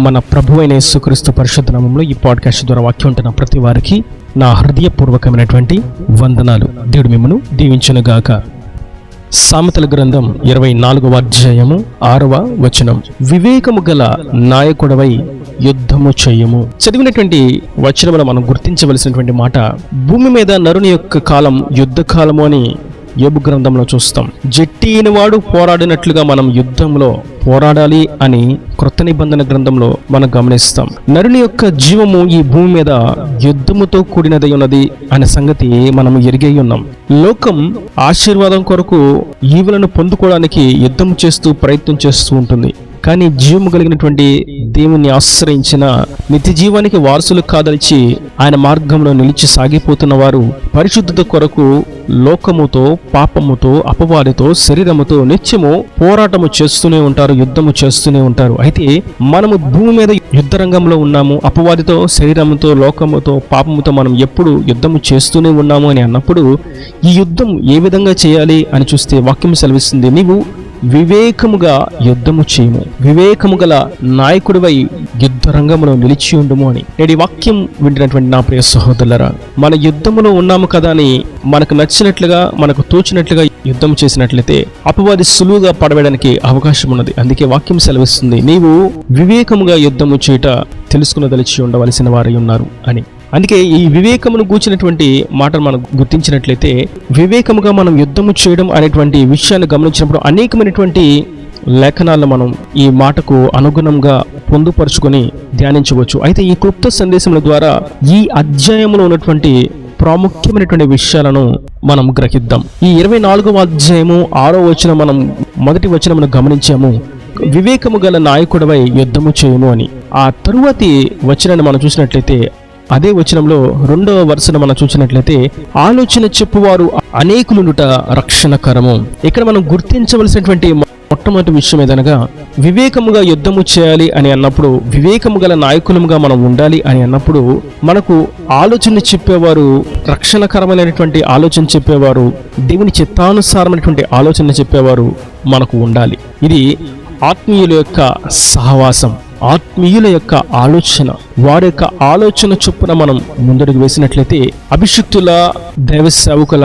మన ప్రభువైన యేసుక్రీస్తు పరిశుద్ధ నామములో ఈ పాడ్కాస్ట్ ద్వారా వాక్యం ఉంటున్న ప్రతి వారికి నా హృదయపూర్వకమైనటువంటి వందనాలు. దేవుడు మిమ్మను దీవించునుగాక. సామెతల గ్రంథం 24వ అధ్యాయము 6వ వచనం, వివేకము గల నాయకుడవై యుద్ధము చేయము. చదివినటువంటి వచనంలో మనం గుర్తించవలసినటువంటి మాట, భూమి మీద నరుని యొక్క కాలం యుద్ధ కాలము అని యోబు గ్రంథంలో చూస్తాం. జట్టి అయినవాడు పోరాడినట్లుగా మనం యుద్ధంలో పోరాడాలి అని క్రొత్త నిబంధన గ్రంథంలో మనం గమనిస్తాం. నరుని యొక్క జీవము ఈ భూమి మీద యుద్ధముతో కూడినదై ఉన్నది అనే సంగతి మనం ఎరిగి ఉన్నాం. లోకం ఆశీర్వాదం కొరకు ఈవులను పొందుకోవడానికి యుద్ధం చేస్తూ ప్రయత్నం చేస్తూ ఉంటుంది. కానీ జీవము కలిగినటువంటి దేవుని ఆశ్రయించిన నిత్య జీవానికి వారసులు కాదలిచి ఆయన మార్గంలో నిలిచి సాగిపోతున్న వారు పరిశుద్ధత కొరకు లోకముతో, పాపముతో, అపవాదితో, శరీరముతో నిత్యము పోరాటము చేస్తూనే ఉంటారు, యుద్ధము చేస్తూనే ఉంటారు. అయితే మనము భూమి మీద యుద్ధ రంగంలో ఉన్నాము. అపవాదితో, శరీరముతో, లోకముతో, పాపముతో మనం ఎప్పుడు యుద్ధము చేస్తూనే ఉన్నాము అని అన్నప్పుడు ఈ యుద్ధం ఏ విధంగా చేయాలి అని చూస్తే వాక్యం సెలవిస్తుంది, నీవు వివేకముగా యుద్ధము చేయము, వివేకము గల నాయకుడివై యుద్ధ రంగంలో నిలిచి ఉండుము అని. నేటి వాక్యం వింటున్నటువంటి నా ప్రియ సహోదరులారా, మన యుద్ధములో ఉన్నాము కదా అని మనకు నచ్చినట్లుగా, మనకు తోచినట్లుగా యుద్ధం చేసినట్లయితే అపవాది సులువుగా పడవేయడానికి అవకాశం ఉన్నది. అందుకే వాక్యం సెలవిస్తుంది, నీవు వివేకముగా యుద్ధము చేయుట తెలుసుకునదలిచి ఉండవలసిన వారై ఉన్నారు అని. అందుకే ఈ వివేకమును గూర్చినటువంటి మాటను మనం గుర్తించినట్లయితే, వివేకముగా మనం యుద్ధము చేయడం అనేటువంటి విషయాన్ని గమనించినప్పుడు అనేకమైనటువంటి లేఖనాలను మనం ఈ మాటకు అనుగుణంగా పొందుపరుచుకొని ధ్యానించవచ్చు. అయితే ఈ క్లుప్త సందేశముల ద్వారా ఈ అధ్యాయంలో ఉన్నటువంటి ప్రాముఖ్యమైనటువంటి విషయాలను మనం గ్రహిద్దాం. ఈ 24వ అధ్యాయము 6వ వచనం మనం మొదటి వచనమును గమనించాము, వివేకము గల నాయకుడివై యుద్ధము చేయము అని. ఆ తరువాతి వచనాన్ని మనం చూసినట్లయితే అదే వచనంలో 2వ వరుసను మనం చూసినట్లయితే, ఆలోచన చెప్పువారు అనేకులుండుట రక్షణకరము. ఇక్కడ మనం గుర్తించవలసినటువంటి మొట్టమొదటి విషయం ఏదనగా, వివేకముగా యుద్ధము చేయాలి అని అన్నప్పుడు, వివేకము గల నాయకులముగా మనం ఉండాలి అని అన్నప్పుడు, మనకు ఆలోచన చెప్పేవారు, రక్షణకరమైనటువంటి ఆలోచన చెప్పేవారు, దేవుని చిత్తానుసారమైనటువంటి ఆలోచన చెప్పేవారు మనకు ఉండాలి. ఇది ఆత్మీయుల యొక్క సహవాసం, ఆత్మీయుల యొక్క ఆలోచన, వారి యొక్క ఆలోచన చొప్పున మనం ముందడుగు వేసినట్లయితే అభిషిక్తుల, దైవ సేవకుల,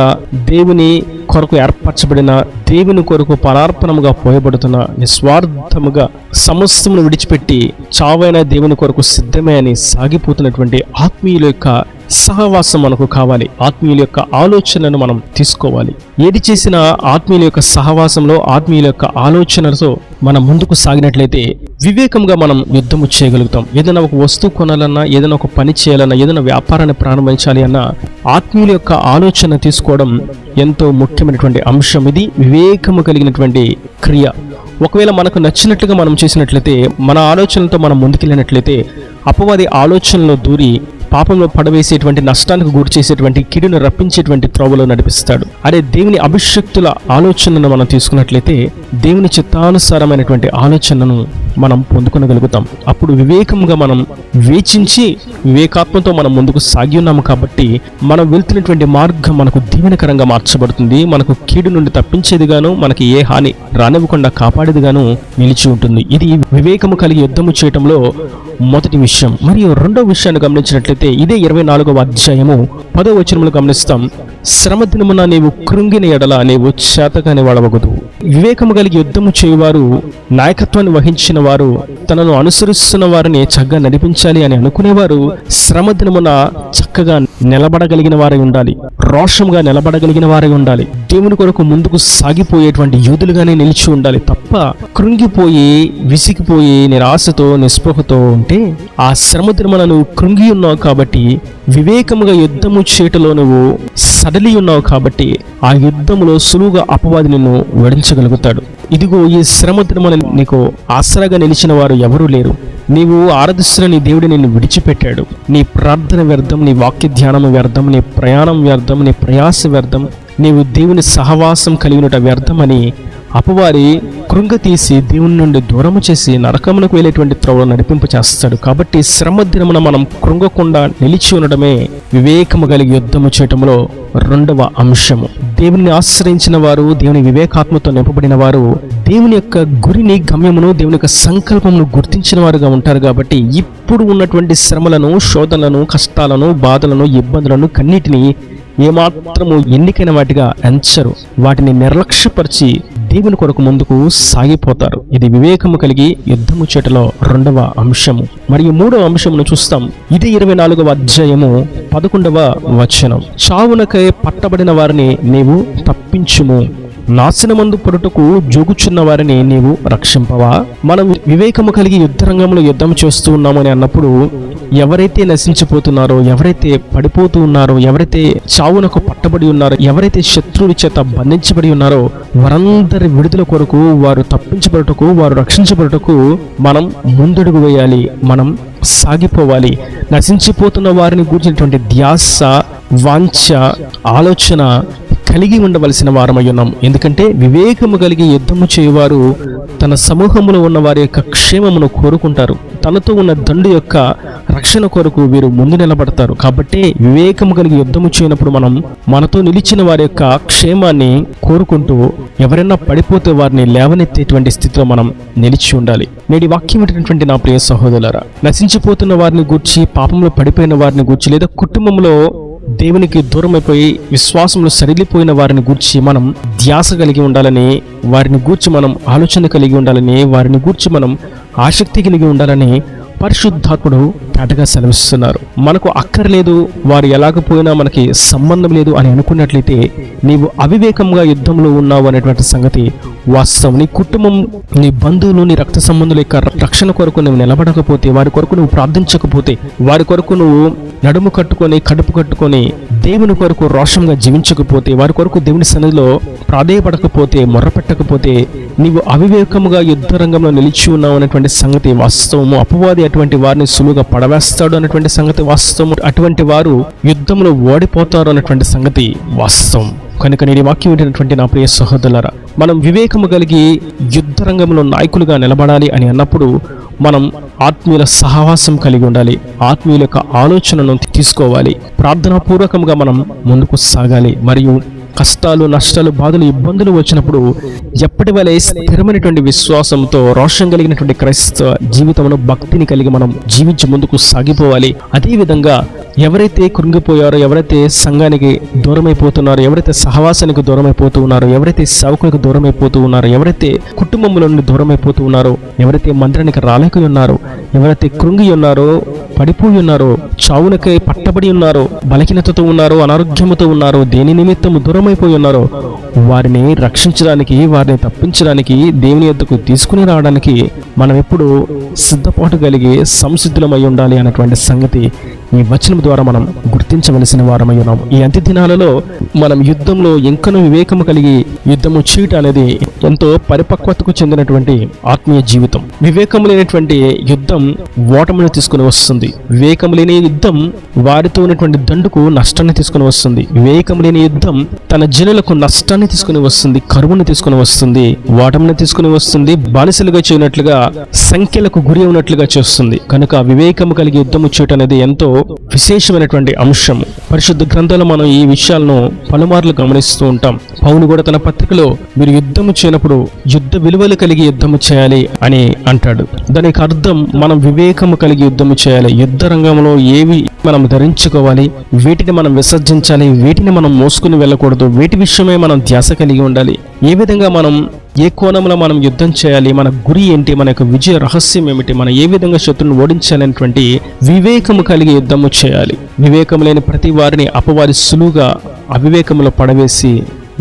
దేవుని కొరకు ఏర్పరచబడిన, దేవుని కొరకు పరార్పణముగా పోయబడుతున్న, నిస్వార్థముగా సమస్తమును విడిచిపెట్టి చావైన దేవుని కొరకు సిద్ధమే అని సాగిపోతున్నటువంటి ఆత్మీయుల యొక్క సహవాసం మనకు కావాలి. ఆత్మీయుల యొక్క ఆలోచనను మనం తీసుకోవాలి. ఏది చేసినా ఆత్మీయుల యొక్క సహవాసంలో, ఆత్మీయుల యొక్క ఆలోచనలతో మనం ముందుకు సాగినట్లయితే వివేకంగా మనం యుద్ధము చేయగలుగుతాం. ఏదైనా ఒక వస్తువు కొనాలన్నా, ఏదైనా ఒక పని చేయాలన్నా, ఏదైనా వ్యాపారాన్ని ప్రారంభించాలి అన్నా ఆత్మీయుల యొక్క ఆలోచన తీసుకోవడం ఎంతో ముఖ్యమైనటువంటి అంశం. ఇది వివేకము కలిగినటువంటి క్రియ. ఒకవేళ మనకు నచ్చినట్లుగా మనం చేసినట్లయితే, మన ఆలోచనలతో మనం ముందుకెళ్ళినట్లయితే అపవాది ఆలోచనలో దూరి పాపంలో పడవేసేటువంటి, నష్టానికి గురి చేసేటువంటి, కిడును రప్పించేటువంటి త్రోవలో నడిపిస్తాడు. అదే దేవుని అభిషక్తుల ఆలోచనను మనం తీసుకున్నట్లయితే దేవుని చిత్తానుసారమైనటువంటి ఆలోచనను మనం పొందుకొనగలుగుతాం. అప్పుడు వివేకంగా మనం వేచించి వివేకాత్మతో మనం ముందుకు సాగి ఉన్నాము కాబట్టి మనం వెళ్తున్నటువంటి మార్గం మనకు దీవెనకరంగా మార్చబడుతుంది. మనకు కీడు నుండి తప్పించేదిగాను, మనకి ఏ హాని రానివ్వకుండా కాపాడేదిగాను నిలిచి ఉంటుంది. ఇది వివేకము కలిగి యుద్ధము చేయటంలో మొదటి విషయం. మరియు రెండవ విషయాన్ని గమనించినట్లయితే ఇదే 24వ అధ్యాయము 10వ వచనములు గమనిస్తాం, శ్రమ దినమున నీవు కృంగిన ఎడల నీవు చేతకాని వాడవగదు. వివేకము కలిగి యుద్ధము చేయువారు, నాయకత్వాన్ని వహించిన వారు, తనను అనుసరిస్తున్న వారిని చక్కగా నడిపించాలి అని అనుకునేవారు శ్రమ దినమున చక్కగా నిలబడగలిగిన వారై ఉండాలి, రోషంగా నిలబడగలిగిన వారై ఉండాలి, దేవుని కొరకు ముందుకు సాగిపోయేటువంటి యోధులుగానే నిలిచి ఉండాలి. తప్ప కృంగిపోయి, విసిగిపోయి, నిరాశతో, నిస్పృహతో ఉంటే ఆ శ్రమ దినమున నువ్వు కృంగి ఉన్నావు కాబట్టి, వివేకముగా యుద్ధము చేయటలో నువ్వు సడలి ఉన్నావు కాబట్టి ఆ యుద్ధములో సులువుగా అపవాది నిన్ను ఓడించగలుగుతాడు. ఇదిగో ఈ శ్రమ దినమున నీకు ఆసరాగా నిలిచిన వారు ఎవరూ లేరు. నీవు ఆరాధిస్తున్న నీ దేవుడు నిన్ను విడిచిపెట్టాడు. నీ ప్రార్థన వ్యర్థం, నీ వాక్య ధ్యానం వ్యర్థం, నీ ప్రయాణం వ్యర్థం, నీ ప్రయాస వ్యర్థం, నీవు దేవుని సహవాసం కలిగినట వ్యర్థమని అపవాది కృంగతీసి దేవుని నుండి దూరము చేసి నరకమునకు వెళ్ళేటువంటి త్రోవలో నడిపింపు చేస్తాడు. కాబట్టి శ్రమ దినమున మనం కృంగకుండా నిలిచి ఉండడమే వివేకము కలిగి యుద్ధము చేయటంలో రెండవ అంశము. దేవుని ఆశ్రయించిన వారు, దేవుని వివేకాత్మతో నింపబడిన వారు దేవుని యొక్క గురిని, గమ్యమును, దేవుని యొక్క సంకల్పమును గుర్తించిన వారుగా ఉంటారు. కాబట్టి ఇప్పుడు ఉన్నటువంటి శ్రమలను, శోధనలను, కష్టాలను, బాధలను, ఇబ్బందులను, కన్నిటిని ఏమాత్రము ఎన్నికైన వాటిగా ఎంచరు. వాటిని నిర్లక్ష్యపరిచి దేవుని కొరకు ముందుకు సాగిపోతారు. ఇది వివేకము కలిగి యుద్ధము చేయటంలో రెండవ అంశము. మరియు మూడవ అంశమును చూస్తాం. ఇది 24వ అధ్యాయము 11వ వచనం. చావునకై పట్టబడిన వారిని నీవు తప్పించుము, నాశనమందు పడుటకు జోగుచున్న వారిని నీవు రక్షింపవా. మనం వివేకము కలిగి యుద్ధ రంగంలో యుద్ధం చేస్తూ ఉన్నామని అన్నప్పుడు ఎవరైతే నశించిపోతున్నారో, ఎవరైతే పడిపోతూ ఉన్నారో, ఎవరైతే చావునకు పట్టబడి ఉన్నారో, ఎవరైతే శత్రువుల చేత బంధించబడి ఉన్నారో వారందరి విడుదల కొరకు, వారు తప్పించబడుటకు, వారు రక్షించబడుటకు మనం ముందడుగు వేయాలి, మనం సాగిపోవాలి. నశించిపోతున్న వారిని గురించినటువంటి ధ్యాస, వాంఛ, ఆలోచన కలిగి ఉండవలసిన వారమై ఉన్నాం. ఎందుకంటే వివేకము కలిగి యుద్ధము చేయువారు తన సమూహంలో ఉన్న వారి యొక్క క్షేమమును కోరుకుంటారు. తనతో ఉన్న దండు యొక్క రక్షణ కొరకు వీరు ముందు నిలబడతారు. కాబట్టి వివేకము కలిగి యుద్ధము చేయనప్పుడు మనం మనతో నిలిచిన వారి యొక్క క్షేమాన్ని కోరుకుంటూ ఎవరైనా పడిపోతే వారిని లేవనెత్తేటువంటి స్థితిలో మనం నిలిచి ఉండాలి. నేటి వాక్యం ఏంటంటే నా ప్రియ సహోదరులారా, నశించిపోతున్న వారిని గూర్చి, పాపంలో పడిపోయిన వారిని గూర్చి, లేదా కుటుంబంలో దేవునికి దూరమైపోయి విశ్వాసంలో సరిలిపోయిన వారిని గూర్చి మనం ధ్యాస కలిగి ఉండాలని, వారిని గూర్చి మనం ఆలోచన కలిగి ఉండాలని, వారిని గూర్చి మనం ఆసక్తి కలిగి ఉండాలని పరిశుద్ధాత్ముడు పేటగా సెలవిస్తున్నారు. మనకు అక్కర్లేదు, వారు ఎలాగపోయినా మనకి సంబంధం లేదు అని అనుకున్నట్లయితే నీవు అవివేకంగా యుద్ధంలో ఉన్నావు అనేటువంటి సంగతి వాస్తవం. నీ కుటుంబం, నీ బంధువులు, నీ రక్త సంబంధుల యొక్క రక్షణ కొరకు నువ్వు నిలబడకపోతే, వారి కొరకు నువ్వు ప్రార్థించకపోతే, వారి కొరకు నువ్వు నడుము కట్టుకొని, కడుపు కట్టుకొని దేవుని కొరకు రోషంగా జీవించకపోతే, వారి కొరకు దేవుని సన్నిధిలో ప్రాధేయపడకపోతే, మొర్రపెట్టకపోతే నీవు అవివేకముగా యుద్ధ రంగంలో నిలిచి ఉన్నావు అనేటువంటి సంగతి వాస్తవము. అపవాది అటువంటి వారిని సులువుగా పడవేస్తాడు అనేటువంటి సంగతి వాస్తవము. అటువంటి వారు యుద్ధంలో ఓడిపోతారు అనేటువంటి సంగతి వాస్తవం. కనుక నేటి వాక్యం ఏంటంటే నా ప్రియ సహోదరులారా, మనం వివేకము కలిగి యుద్ధ రంగంలో నాయకులుగా నిలబడాలి అని అన్నప్పుడు మనం ఆత్మీయుల సహవాసం కలిగి ఉండాలి, ఆత్మీయుల యొక్క ఆలోచనను తీసుకోవాలి, ప్రార్థనాపూర్వకంగా మనం ముందుకు సాగాలి. మరియు కష్టాలు, నష్టాలు, బాధలు, ఇబ్బందులు వచ్చినప్పుడు ఎప్పటి వలె స్థిరమైనటువంటి విశ్వాసంతో, రోషం కలిగినటువంటి క్రైస్తవ జీవితంలో భక్తిని కలిగి మనం జీవించి ముందుకు సాగిపోవాలి. అదేవిధంగా ఎవరైతే కృంగిపోయారో, ఎవరైతే సంఘానికి దూరమైపోతున్నారో, ఎవరైతే సహవాసానికి దూరమైపోతూ ఉన్నారో, ఎవరైతే సేవకులకు దూరమైపోతూ ఉన్నారో, ఎవరైతే కుటుంబంలో నుండి దూరమైపోతూ ఉన్నారో, ఎవరైతే మందిరానికి రాలేక ఉన్నారో, ఎవరైతే కృంగి ఉన్నారో, పడిపోయి ఉన్నారో, చావునకై పట్టబడి ఉన్నారో, బలహీనతతో ఉన్నారో, అనారోగ్యముతో ఉన్నారో, దేని నిమిత్తము దూరమైపోయి ఉన్నారో వారిని రక్షించడానికి, వారిని తప్పించడానికి, దేవుని యొద్దకు తీసుకుని రావడానికి మనం ఎప్పుడు సిద్ధపాటు కలిగి సంసిద్ధులమై ఉండాలి అన్నటువంటి సంగతి ఈ వచనం ద్వారా మనం గుర్తించవలసిన వారమై ఉన్నాం. ఈ అంత్య దినాలలో మనం యుద్ధంలో ఇంకనూ వివేకము కలిగి యుద్ధము చేయటం అనేది ఎంతో పరిపక్వతకు చెందినటువంటి ఆత్మీయ జీవితం. వివేకము లేనటువంటి యుద్ధం ఓటమిని తీసుకుని వస్తుంది. వివేకము లేని యుద్ధం వారితో ఉన్నటువంటి దండుకు నష్టాన్ని తీసుకుని వస్తుంది. వివేకము లేని యుద్ధం తన జనులకు నష్టాన్ని తీసుకుని వస్తుంది, కరువుని తీసుకుని వస్తుంది, ఓటమిని తీసుకుని వస్తుంది, బానిసలుగా చేయనట్లుగా, సంఖ్యలకు గురి ఉన్నట్లుగా చేస్తుంది. కనుక వివేకము కలిగి యుద్ధము చేయటం అనేది ఎంతో విశేషమైనటువంటి అంశము. పరిశుద్ధ గ్రంథాలు మనం ఈ విషయాలను పలుమార్లు గమనిస్తూ ఉంటాం. పౌలు కూడా తన పత్రికలో మీరు యుద్ధము చేయనప్పుడు యుద్ధ విలువలు కలిగి యుద్ధము చేయాలి అని అంటాడు. దానికి అర్థం మనం వివేకము కలిగి యుద్ధము చేయాలి. యుద్ధ రంగంలో ఏవి మనం ధరించుకోవాలి, వీటిని మనం విసర్జించాలి, వీటిని మనం మోసుకుని వెళ్ళకూడదు, వీటి విషయమే మనం ధ్యాస కలిగి ఉండాలి. ఏ విధంగా మనం, ఏ కోణంలో మనం యుద్ధం చేయాలి, మన గురి ఏంటి, మన యొక్క విజయ రహస్యం ఏమిటి, మనం ఏ విధంగా శత్రువును ఓడించాలనేటువంటి వివేకము కలిగి యుద్ధము చేయాలి. వివేకము లేని ప్రతి వారిని అపవాది సులువుగా అవివేకములో పడవేసి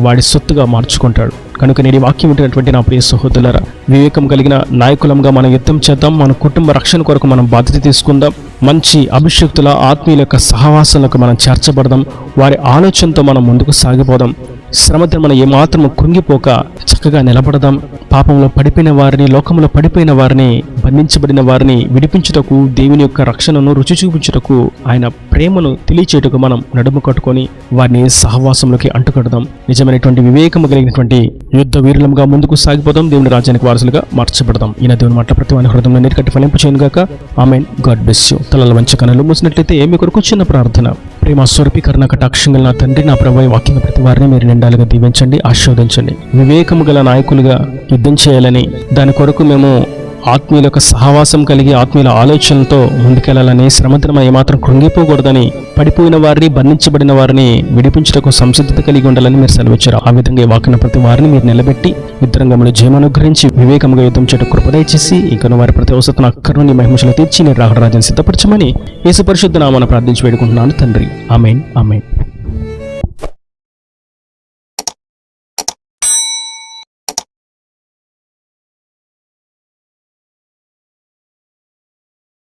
వాడి సొత్తుగా మార్చుకుంటాడు. కనుక నేటి వాక్యం ఉంటున్నటువంటి నా ప్రియ సహోదరులారా, వివేకం కలిగిన నాయకులంగా మనం యుద్ధం చేద్దాం. మన కుటుంబ రక్షణ కొరకు మనం బాధ్యత తీసుకుందాం. మంచి అభిషక్తుల, ఆత్మీయుల యొక్క సహవాసాలకు మనం చేర్చబడదాం. వారి ఆలోచనతో మనం ముందుకు సాగిపోదాం. శ్రమతో మనం ఏమాత్రం కృంగిపోక చక్కగా నిలబడదాం. పాపంలో పడిపోయిన వారిని, లోకంలో పడిపోయిన వారిని బంధించబడిన వారిని విడిపించుటకు, దేవుని యొక్క రక్షణను రుచి చూపించుటకు, ఆయన ప్రేమను తెలియచేటుకు మనం నడుము కట్టుకొని వారిని సహవాసంలోకి అంటుకడదాం. నిజమైనటువంటి వివేకము కలిగినటువంటి యుద్ధ వీరులంగా ముందుకు సాగిపోదాం. దేవుని రాజ్యానికి వారసులుగా మార్చబడదాం. ఈయన దేవుని మాట ప్రతి వారి హృదయంలో నీటికట్టి ఫలింపు చేయను గాక. ఆమేన్. God bless you. తలల వంచ కనులు మూసినట్లయితే మీ కొరకు చిన్న ప్రార్థన. ప్రేమ స్వరూపి కరుణ కటాక్షంగా నా తండ్రి, నా ప్రభు వాక్యం ప్రతి వారిని మీరు నిండాలుగా దీవించండి, ఆశీర్వదించండి. వివేకము గల నాయకులుగా యుద్ధం చేయాలని, దాని కొరకు మేము ఆత్మీయుల యొక్క సహవాసం కలిగి ఆత్మీయుల ఆలోచనలతో ముందుకెళ్లాలని, శ్రమదినం ఏమాత్రం కృంగిపోకూడదని, పడిపోయిన వారిని, బంధించబడిన వారిని విడిపించుటకు సంసిద్ధత కలిగి ఉండాలని మీరు సెలవిచ్చారు. ఆ విధంగా ఈ వాక్యం ప్రతి వారిని మీరు నిలబెట్టి యుద్ధరంగంలో జయమనుగ్రహించి వివేకంగా యుద్ధం చేయడం కృపదయచేసి ఇంకను వారి ప్రతి అవసరం అక్కర్ని మహిమశలు తీర్చి నేను రాహుల రాజ్యాన్ని సిద్ధపరచమని యేసు పరిశుద్ధ నామమున ప్రార్థించి వేడుకుంటున్నాను తండ్రి. ఆమేన్. ఆమేన్.